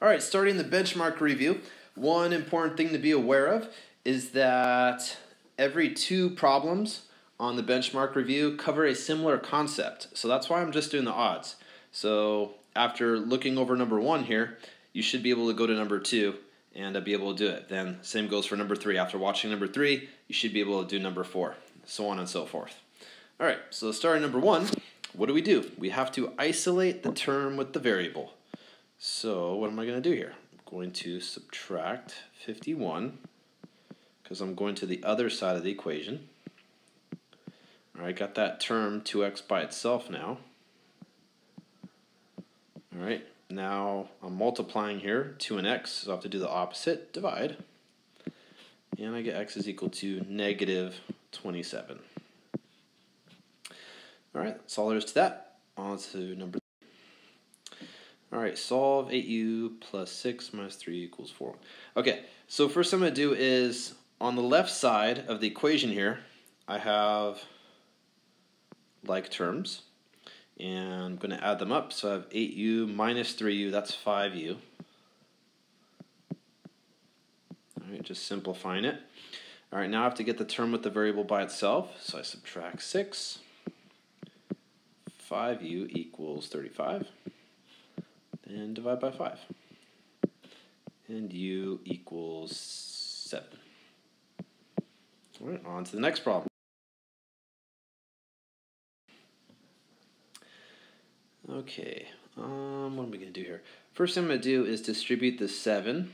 All right, starting the benchmark review, one important thing to be aware of is that every two problems on the benchmark review cover a similar concept. So that's why I'm just doing the odds. So after looking over number one here, you should be able to go to number two and be able to do it. Then same goes for number three. After watching number three, you should be able to do number four, so on and so forth. All right, so starting number one, what do? We have to isolate the term with the variable. So what am I going to do here? I'm going to subtract 51 because I'm going to the other side of the equation. All right, got that term 2x by itself now. All right, now I'm multiplying here, 2 and x, so I have to do the opposite, divide. And I get x is equal to negative 27. All right, that's all there is to that. On to number 3. All right, solve 8u plus 6 minus 3 equals 4. Okay, so first thing I'm going to do is, on the left side of the equation here, I have like terms. And I'm going to add them up, so I have 8u minus 3u, that's 5u. All right, just simplifying it. All right, now I have to get the term with the variable by itself, so I subtract 6. 5u equals 35. And divide by 5. And u equals 7. All right, on to the next problem. Okay, what am I going to do here? First thing I'm going to do is distribute the 7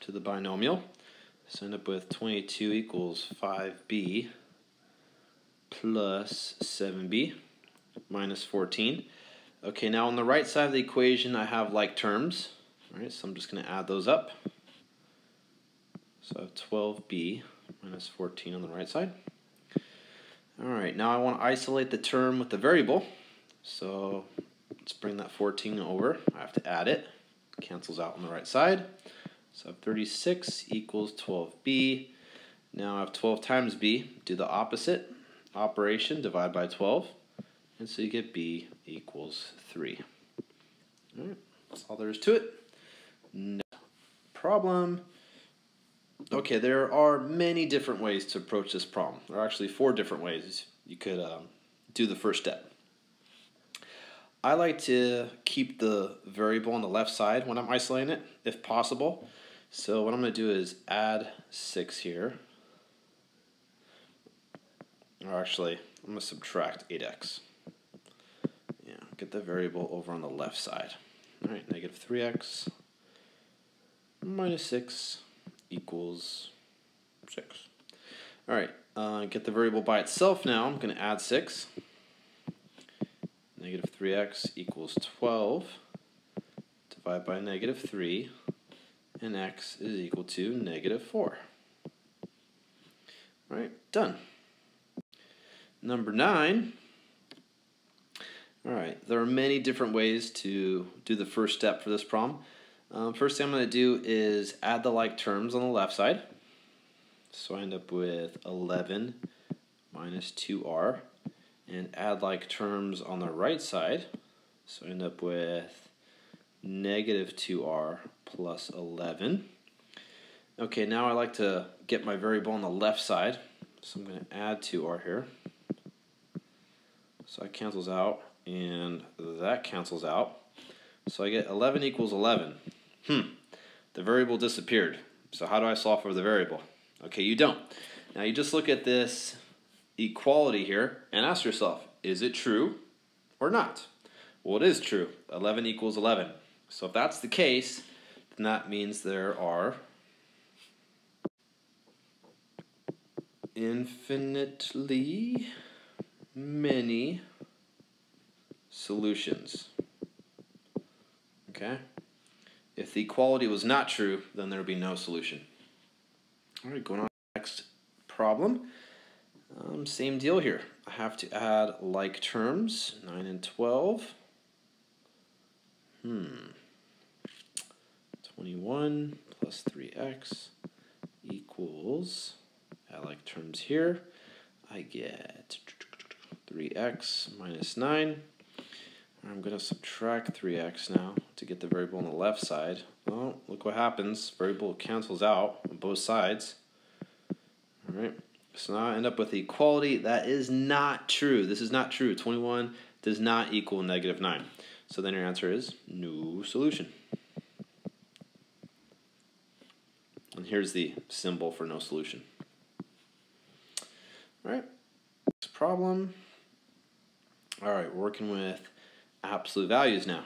to the binomial. So I end up with 22 equals 5b plus 7b minus 14. Okay, now on the right side of the equation I have like terms. All right, so I'm just going to add those up. So I have 12b minus 14 on the right side. All right, now I want to isolate the term with the variable. So let's bring that 14 over. I have to add it. Cancels out on the right side. So I have 36 equals 12b. Now I have 12 times b. Do the opposite operation, divide by 12. And so you get b equals 3. All right, that's all there is to it. No problem. Okay, there are many different ways to approach this problem. There are actually 4 different ways you could do the first step. I like to keep the variable on the left side when I'm isolating it, if possible. So what I'm going to do is add 6 here. Or actually, I'm going to subtract 8x. Yeah, get the variable over on the left side. All right, negative 3x minus 6 equals 6. All right, get the variable by itself now. I'm going to add 6. Negative 3x equals 12. Divide by negative 3. And x is equal to negative 4. All right, done. Number 9. All right, there are many different ways to do the first step for this problem. First thing I'm going to do is add the like terms on the left side. So I end up with 11 minus 2r. And add like terms on the right side. So I end up with negative 2r plus 11. Okay, now I like to get my variable on the left side. So I'm going to add 2r here. So that cancels out, and that cancels out. So I get 11 equals 11. The variable disappeared. So how do I solve for the variable? Okay, you don't. Now you just look at this equality here and ask yourself, is it true or not? Well, it is true. 11 equals 11. So if that's the case, then that means there are infinitely many solutions. Okay? If the equality was not true, then there would be no solution. All right, going on to the next problem. Same deal here. I have to add like terms, 9 and 12. 21 plus 3x equals, add like terms here, I get 3x minus 9. I'm going to subtract 3x now to get the variable on the left side. Oh, look what happens. Variable cancels out on both sides. All right. So now I end up with equality. That is not true. This is not true. 21 does not equal negative 9. So then your answer is no solution. And here's the symbol for no solution. All right. Next problem. All right, we're working with absolute values now.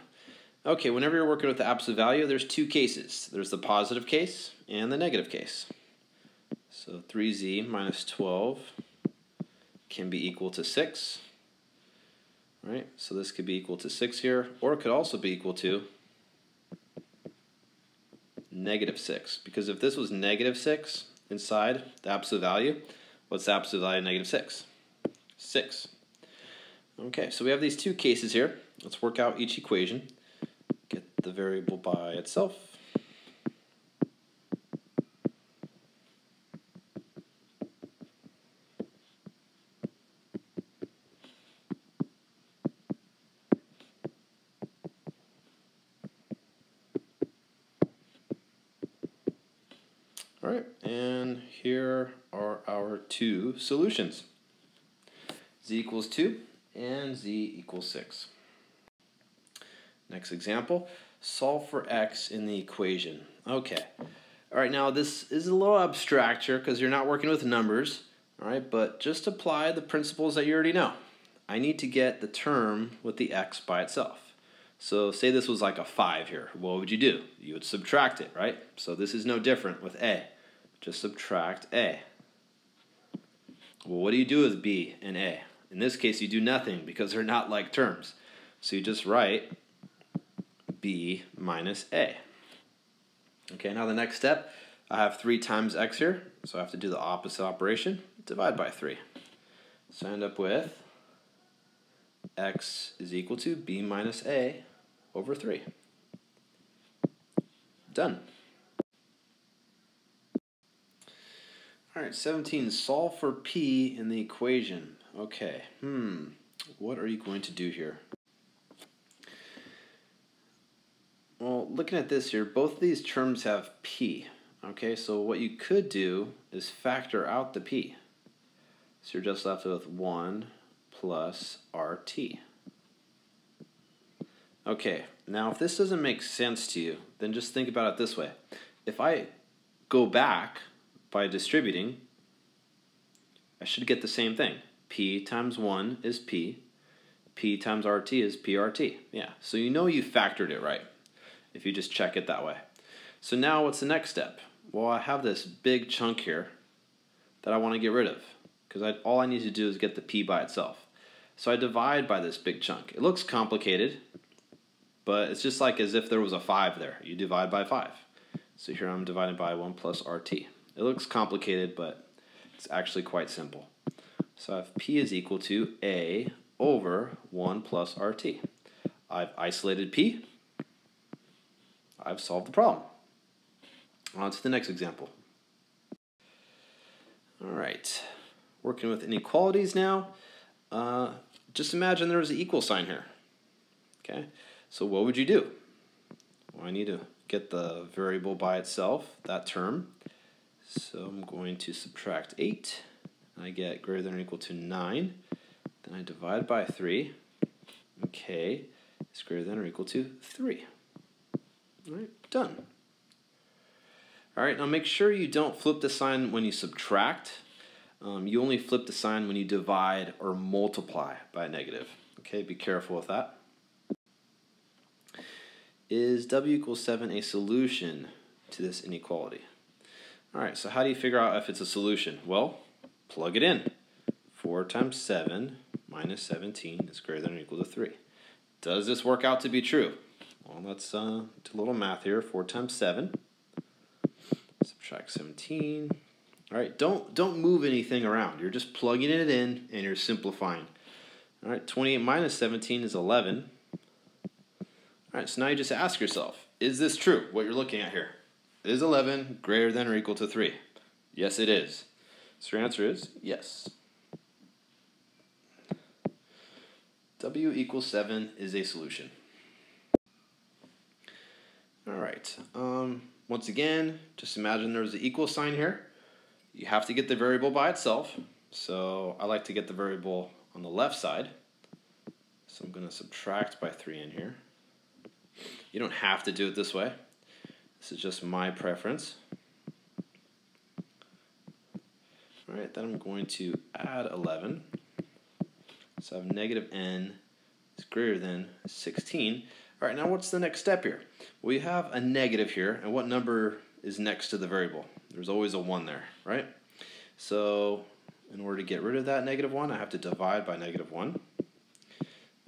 Okay, whenever you're working with the absolute value, there's two cases. There's the positive case and the negative case. So 3z minus 12 can be equal to 6. Right? So this could be equal to 6 here, or it could also be equal to negative 6. Because if this was negative 6 inside the absolute value, what's the absolute value of negative 6? 6. Okay, so we have these two cases here. Let's work out each equation. Get the variable by itself. All right, and here are our two solutions. Z equals 2 and z equals 6. Next example, solve for x in the equation. Okay, all right, now this is a little abstract here because you're not working with numbers, all right, but just apply the principles that you already know. I need to get the term with the x by itself. So say this was like a 5 here. What would you do? You would subtract it, right? So this is no different with a. Just subtract a. Well, what do you do with b and a? In this case, you do nothing because they're not like terms. So you just write b minus a. Okay, now the next step, I have 3 times x here, so I have to do the opposite operation, divide by 3. So I end up with x is equal to b minus a over 3. Done. All right, 17, solve for p in the equation. Okay, what are you going to do here? Well, looking at this here, both of these terms have p. Okay, so what you could do is factor out the p. So you're just left with 1 plus rt. Okay, now if this doesn't make sense to you, then just think about it this way. If I go back by distributing, I should get the same thing. P times 1 is P. P times RT is PRT. Yeah, so you know you factored it right if you just check it that way. So now what's the next step? Well, I have this big chunk here that I want to get rid of because all I need to do is get the P by itself. So I divide by this big chunk. It looks complicated, but it's just like as if there was a 5 there. You divide by 5. So here I'm dividing by 1 plus RT. It looks complicated, but it's actually quite simple. So I have P is equal to A over 1 plus RT. I've isolated P. I've solved the problem. On to the next example. All right, working with inequalities now. Just imagine there was an equal sign here. Okay, so what would you do? Well, I need to get the variable by itself, that term. So I'm going to subtract 8. I get greater than or equal to 9. Then I divide by 3. Okay, it's greater than or equal to 3. All right, done. All right, now make sure you don't flip the sign when you subtract. You only flip the sign when you divide or multiply by a negative. Okay, be careful with that. Is w equals 7 a solution to this inequality? All right, so how do you figure out if it's a solution? Well, plug it in. 4 times 7 minus 17 is greater than or equal to 3. Does this work out to be true? Well, let's do a little math here. 4 times 7. Subtract 17. All right, don't move anything around. You're just plugging it in and you're simplifying. All right, 28 minus 17 is 11. All right, so now you just ask yourself, is this true, what you're looking at here? Is 11 greater than or equal to 3? Yes, it is. So your answer is yes. W equals 7 is a solution. All right. Once again, just imagine there's an equal sign here. You have to get the variable by itself. So I like to get the variable on the left side. So I'm going to subtract by 3 in here. You don't have to do it this way. This is just my preference. All right, then I'm going to add 11. So I have negative n is greater than 16. All right, now what's the next step here? We have a negative here, and what number is next to the variable? There's always a 1 there, right? So in order to get rid of that negative 1, I have to divide by negative 1.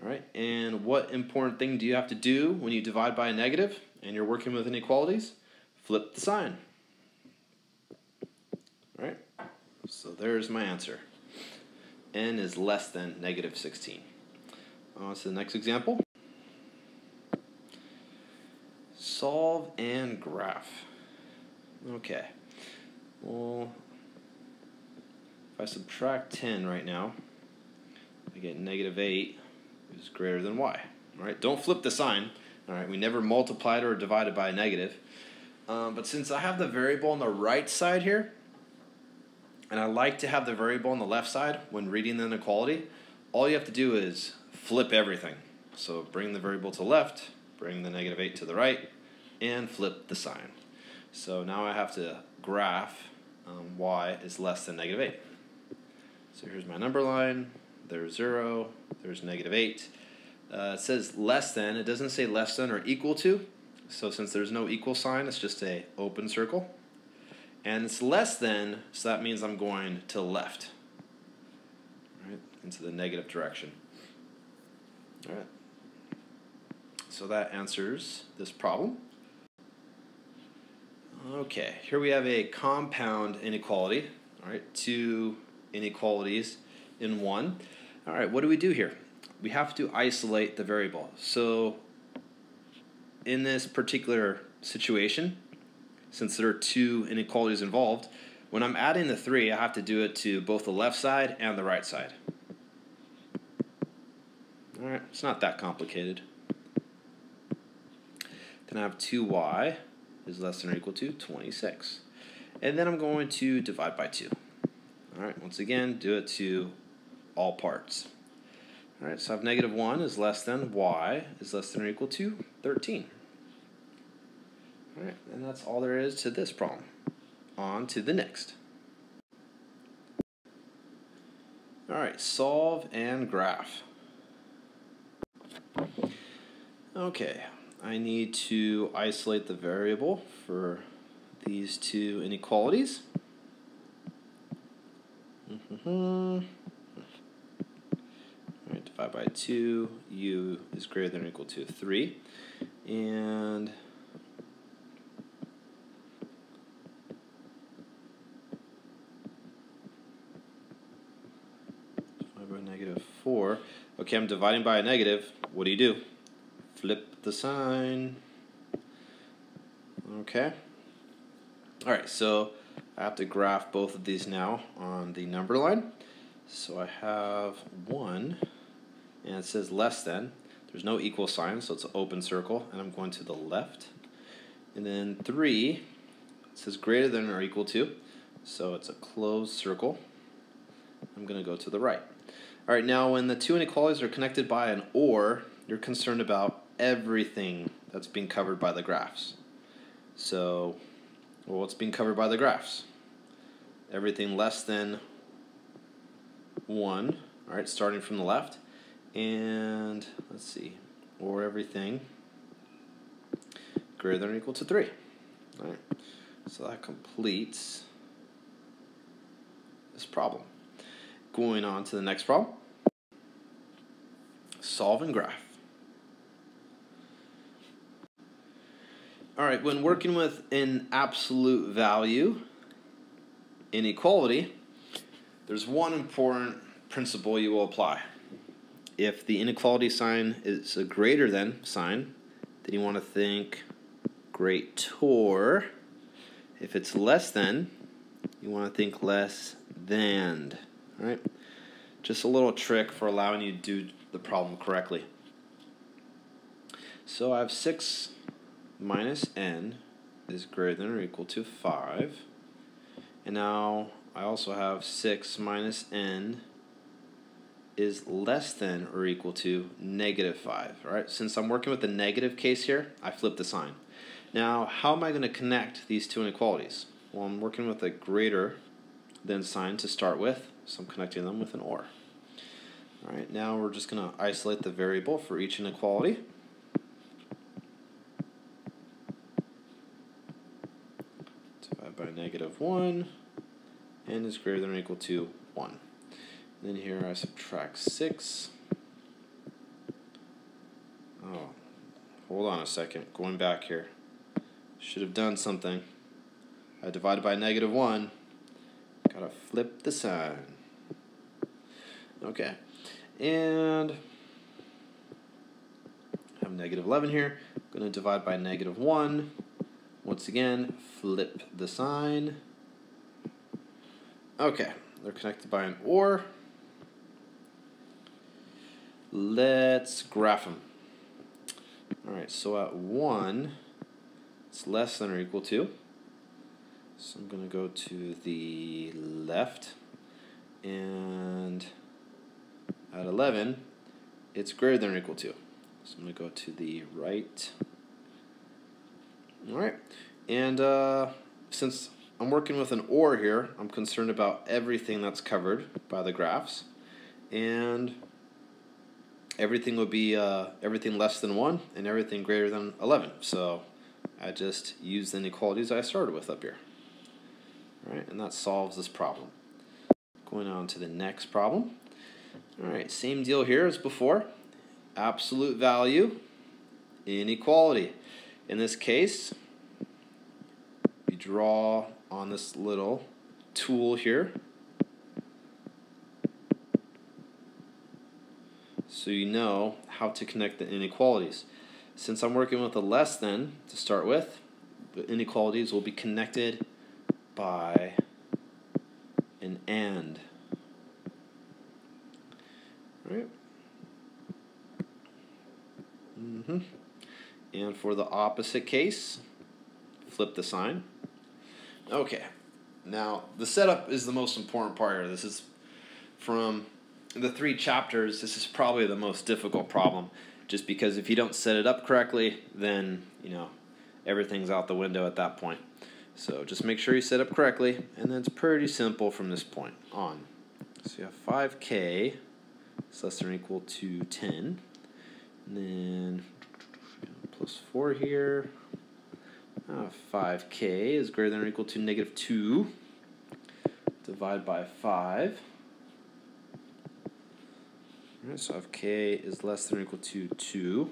All right, and what important thing do you have to do when you divide by a negative and you're working with inequalities? Flip the sign. All right, so there's my answer. N is less than negative 16. On to the next example. Solve and graph. Okay, well, if I subtract 10 right now, I get negative 8 is greater than y. All right, don't flip the sign. All right, we never multiplied or divided by a negative. But since I have the variable on the right side here, and I like to have the variable on the left side when reading the inequality, all you have to do is flip everything. So bring the variable to the left, bring the negative 8 to the right, and flip the sign. So now I have to graph y is less than negative 8. So here's my number line. There's 0. There's negative 8. It says less than. It doesn't say less than or equal to. So since there's no equal sign, it's just an open circle. And it's less than, so that means I'm going to the left, right, into the negative direction. All right. So that answers this problem. Okay, here we have a compound inequality. All right, two inequalities in one. All right, what do we do here? We have to isolate the variable. So in this particular situation, since there are two inequalities involved, when I'm adding the 3, I have to do it to both the left side and the right side. All right, it's not that complicated. Then I have 2y is less than or equal to 26. And then I'm going to divide by 2. All right, once again, do it to all parts. All right, so I have negative 1 is less than y is less than or equal to 13. All right, and that's all there is to this problem. On to the next. All right, solve and graph. Okay, I need to isolate the variable for these two inequalities. All right, divide by 2, u is greater than or equal to 3, and -4. Okay, I'm dividing by a negative. What do? Flip the sign. Okay. All right, so I have to graph both of these now on the number line. So I have 1, and it says less than. There's no equal sign, so it's an open circle, and I'm going to the left. And then 3, it says greater than or equal to, so it's a closed circle. I'm going to go to the right. All right, now when the two inequalities are connected by an or, you're concerned about everything that's being covered by the graphs. So, well, what's being covered by the graphs? Everything less than 1, all right, starting from the left, and let's see, or everything greater than or equal to 3. All right, so that completes this problem. Going on to the next problem. Solve and graph. All right, when working with an absolute value inequality, there's one important principle you will apply. If the inequality sign is a greater than sign, then you want to think greater. If it's less than, you want to think less than. All right, just a little trick for allowing you to the problem correctly. So I have 6 minus n is greater than or equal to 5. And now I also have 6 minus n is less than or equal to negative 5. All right? Since I'm working with the negative case here, I flip the sign. Now, how am I going to connect these two inequalities? Well, I'm working with a greater than sign to start with, so I'm connecting them with an or. All right, now we're just going to isolate the variable for each inequality. Divide by negative 1, n is greater than or equal to 1. And then here I subtract 6. Oh, hold on a second, going back here. Should have done something. I divided by negative 1. Gotta flip the sign. Okay. And I have negative 11 here. I'm going to divide by negative 1. Once again, flip the sign. Okay. They're connected by an or. Let's graph them. Alright, so at 1, it's less than or equal to. So I'm going to go to the left. And at 11, it's greater than or equal to. So I'm going to go to the right. Alright, and since I'm working with an or here, I'm concerned about everything that's covered by the graphs. And everything would be everything less than 1 and everything greater than 11. So I just use the inequalities I started with up here. Alright, and that solves this problem. Going on to the next problem. Alright, same deal here as before. Absolute value inequality. In this case, we draw on this little tool here. So you know how to connect the inequalities. Since I'm working with a less than to start with, the inequalities will be connected by an and. Right? And for the opposite case, flip the sign. Okay, now the setup is the most important part here. This is from the 3 chapters, this is probably the most difficult problem, just because if you don't set it up correctly, then, you know, everything's out the window at that point. So just make sure you set up correctly, and then it's pretty simple from this point on. So you have 5k is less than or equal to 10, and then plus 4 here. 5k is greater than or equal to negative 2. Divide by 5. Alright, so I have k is less than or equal to 2.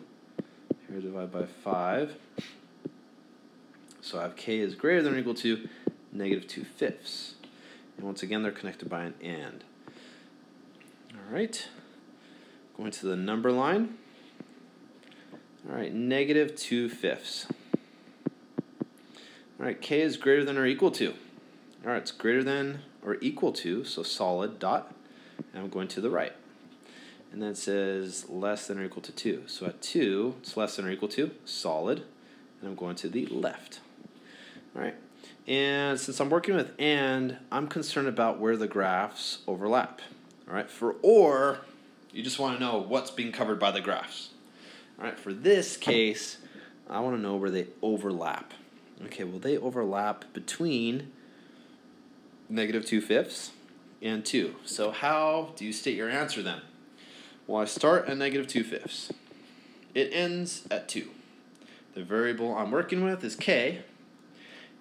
Here, divide by 5. So I have k is greater than or equal to negative 2/5. And once again, they're connected by an and. Alright, going to the number line. Alright, negative 2/5. Alright, k is greater than or equal to. Alright, it's greater than or equal to, so solid, dot, and I'm going to the right. And then it says less than or equal to 2. So at 2, it's less than or equal to, solid, and I'm going to the left. Alright, and since I'm working with and, I'm concerned about where the graphs overlap. Alright, for or, you just want to know what's being covered by the graphs. Alright, for this case, I want to know where they overlap. Okay, well they overlap between negative 2/5 and 2. So how do you state your answer then? Well, I start at negative 2/5. It ends at 2. The variable I'm working with is k,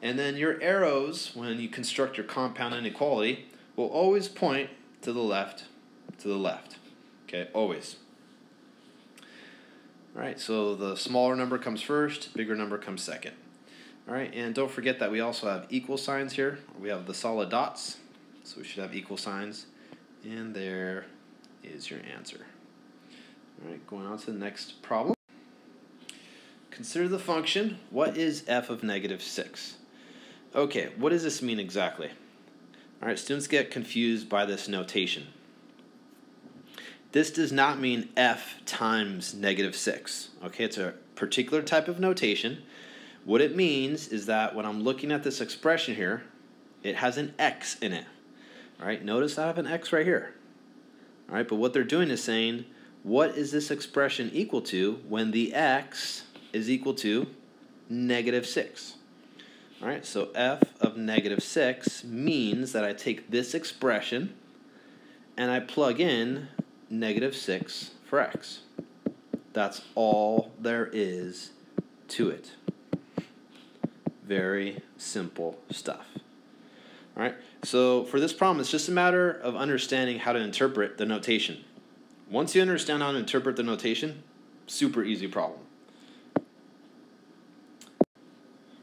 and then your arrows, when you construct your compound inequality, will always point to the left, Okay, always. Alright, so the smaller number comes first, bigger number comes second. Alright, and don't forget that we also have equal signs here. We have the solid dots, so we should have equal signs. And there is your answer. Alright, going on to the next problem. Consider the function, what is f of negative 6? Okay, what does this mean exactly? Alright, students get confused by this notation. This does not mean f times -6. Okay, it's a particular type of notation. What it means is that when I'm looking at this expression here, it has an x in it. All right, notice I have an x right here. All right, but what they're doing is saying, what is this expression equal to when the x is equal to -6? All right, so f of -6 means that I take this expression and I plug in -6 for x. That's all there is to it. Very simple stuff. All right, so for this problem, it's just a matter of understanding how to interpret the notation. Once you understand how to interpret the notation, super easy problem.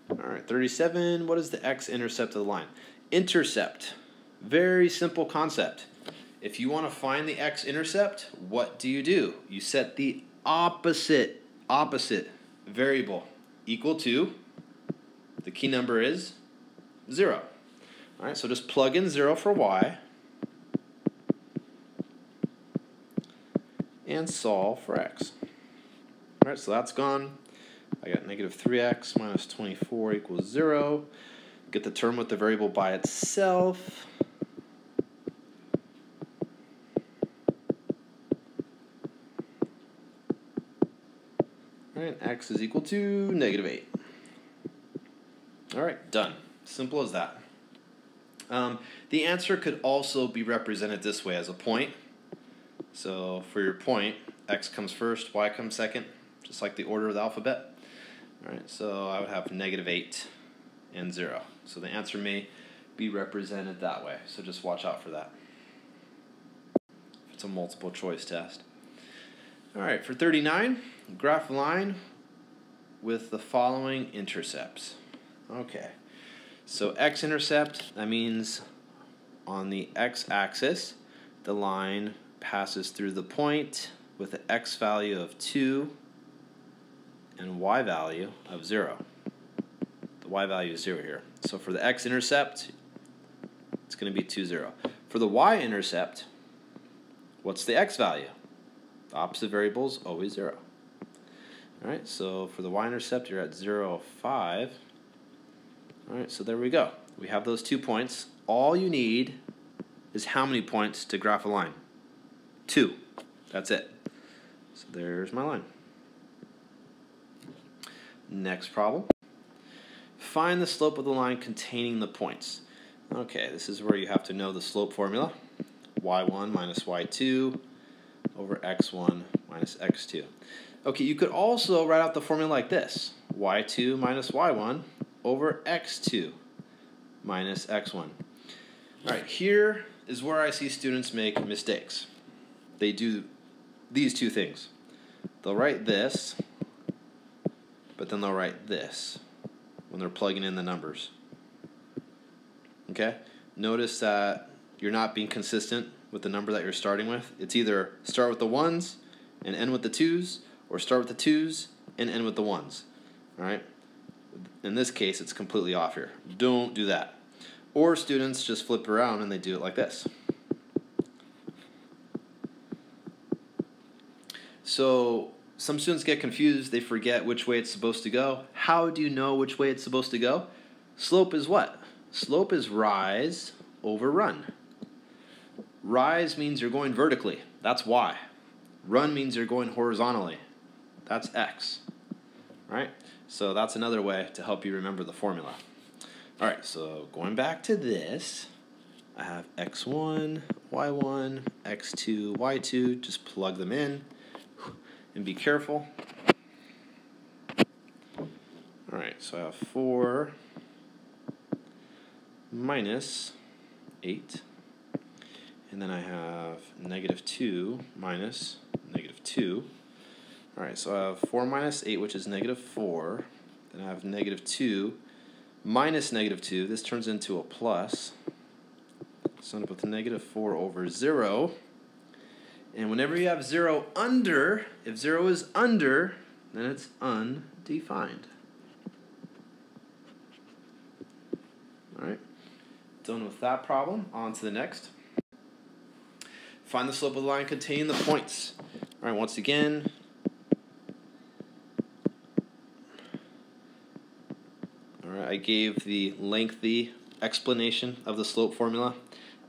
All right, 37, what is the x-intercept of the line? Intercept, very simple concept. If you want to find the x-intercept, what do? You set the opposite variable equal to, the key number is 0. All right, so just plug in 0 for y and solve for x. All right, so that's gone. I got -3x minus 24 equals 0. Get the term with the variable by itself. All right, x is equal to -8. All right, done. Simple as that. The answer could also be represented this way as a point. So for your point, x comes first, y comes second, just like the order of the alphabet. All right, so I would have -8 and 0. So the answer may be represented that way. So just watch out for that. It's a multiple choice test. All right, for 39, graph a line with the following intercepts. Okay, so x-intercept, that means on the x-axis, the line passes through the point with an x value of 2 and y value of 0. The y value is 0 here. So for the x-intercept, it's going to be 2, 0. For the y-intercept, what's the x value? The opposite variable is always 0. All right, so for the y-intercept, you're at 0, 5. All right, so there we go. We have those 2 points. All you need is how many points to graph a line? 2. That's it. So there's my line. Next problem. Find the slope of the line containing the points. Okay, this is where you have to know the slope formula. y1 minus y2 over x1 minus x2. Okay, you could also write out the formula like this. y2 minus y1 over x2 minus x1. All right, here is where I see students make mistakes. They do these two things. They'll write this, but then they'll write this when they're plugging in the numbers. Okay? Notice that you're not being consistent with the number that you're starting with. It's either start with the 1s and end with the 2s, or start with the 2s and end with the 1s. All right? In this case, it's completely off here. Don't do that. Or students just flip around and they do it like this. So some students get confused. They forget which way it's supposed to go. How do you know which way it's supposed to go? Slope is what? Slope is rise over run. Rise means you're going vertically. That's y. Run means you're going horizontally. That's x. Right? So that's another way to help you remember the formula. All right, so going back to this, I have x1, y1, x2, y2. Just plug them in and be careful. All right, so I have 4 minus 8. And then I have -2 minus -2. All right, so I have 4 minus 8, which is -4. Then I have -2 minus -2. This turns into a plus. So I'm going to put the -4 over 0. And whenever you have 0 under, if 0 is under, then it's undefined. All right, done with that problem. On to the next. Find the slope of the line containing the points. All right, once again, I gave the lengthy explanation of the slope formula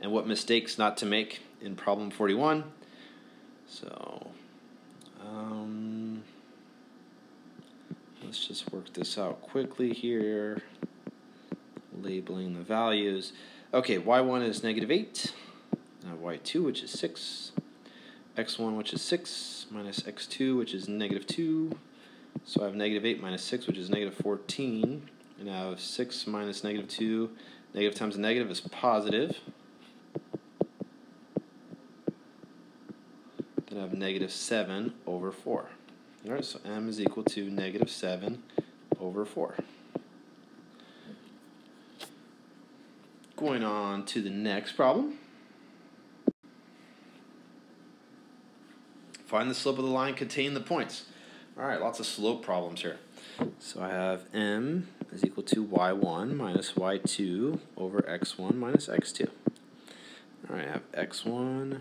and what mistakes not to make in problem 41. So let's just work this out quickly here, labeling the values. Okay, y1 is -8, y2, which is 6, x1, which is 6, minus x2, which is -2. So I have -8 minus 6, which is -14. And I have 6 minus -2. Negative times a negative is positive. Then I have -7 over 4. All right, so m is equal to -7 over 4. Going on to the next problem. Find the slope of the line containing the points. All right, lots of slope problems here. So I have m is equal to y1 minus y2 over x1 minus x2. All right, I have x1,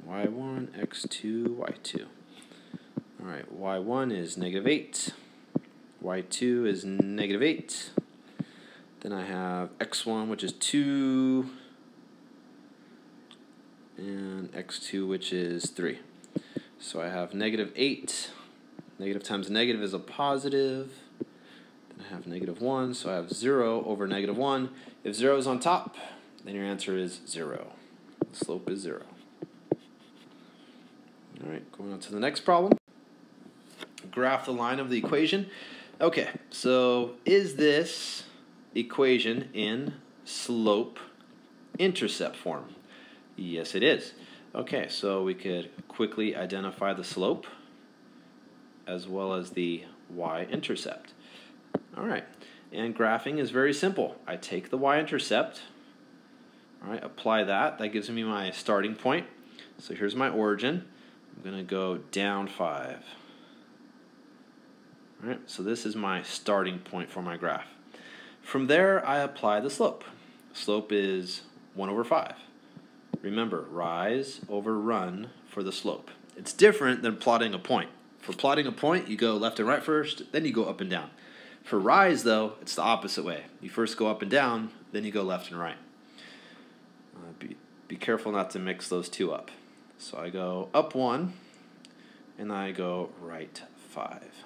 y1, x2, y2. All right, y1 is -8. y2 is -8. Then I have x1, which is 2, and x2, which is 3. So I have -8. Negative times a negative is a positive. Then I have -1, so I have 0 over -1. If 0 is on top, then your answer is 0. The slope is 0. All right, going on to the next problem. Graph the line of the equation. Okay, so is this equation in slope-intercept form? Yes, it is. Okay, so we could quickly identify the slope as well as the y-intercept. All right, and graphing is very simple. I take the y-intercept, all right, apply that. That gives me my starting point. So here's my origin. I'm going to go down 5. All right, so this is my starting point for my graph. From there, I apply the slope. Slope is 1 over 5. Remember, rise over run for the slope. It's different than plotting a point. For plotting a point, you go left and right first, then you go up and down. For rise, though, it's the opposite way. You first go up and down, then you go left and right. Be careful not to mix those two up. So I go up 1, and I go right 5.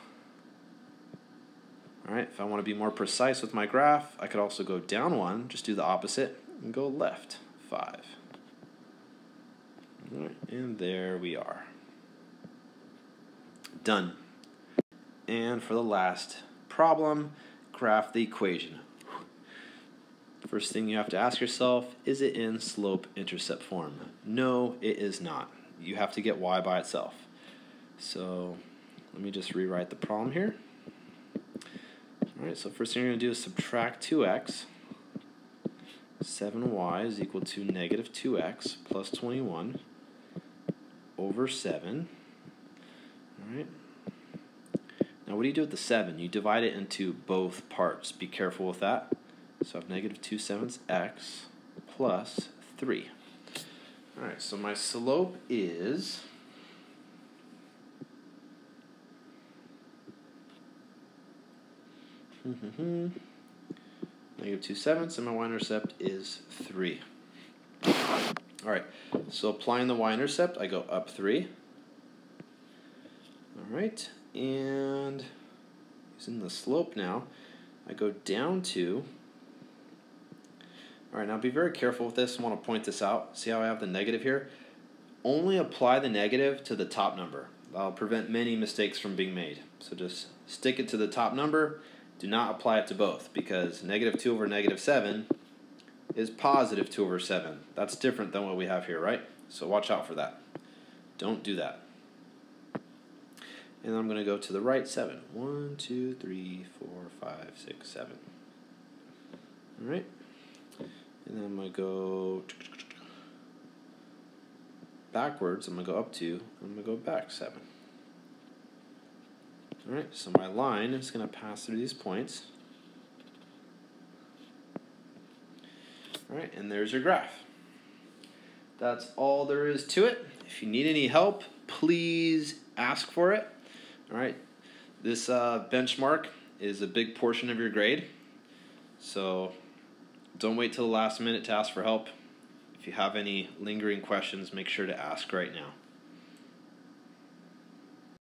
All right, if I want to be more precise with my graph, I could also go down 1, just do the opposite, and go left 5. All right, and there we are. Done. And for the last problem, graph the equation. First thing you have to ask yourself, is it in slope-intercept form? No, it is not. You have to get y by itself. So let me just rewrite the problem here. All right, so first thing you're going to do is subtract 2x. 7y is equal to -2x plus 21 over 7. All right. Now what do you do with the 7? You divide it into both parts. Be careful with that. So I have -2/7 x plus 3. All right, so my slope is -2/7, and my y-intercept is 3. All right, so applying the y-intercept, I go up 3. All right, and using the slope now, I go down 2. All right, now be very careful with this. I want to point this out. See how I have the negative here? Only apply the negative to the top number. That'll prevent many mistakes from being made. So just stick it to the top number. Do not apply it to both, because -2 over -7 is +2 over 7. That's different than what we have here, right? So watch out for that. Don't do that. And I'm going to go to the right 7. 1, 2, 3, 4, 5, 6, 7. All right. And then I'm going to go backwards. I'm going to go up 2. I'm going to go back 7. All right, so my line is going to pass through these points. All right, and there's your graph. That's all there is to it. If you need any help, please ask for it. All right, this benchmark is a big portion of your grade, so don't wait till the last minute to ask for help. If you have any lingering questions, make sure to ask right now.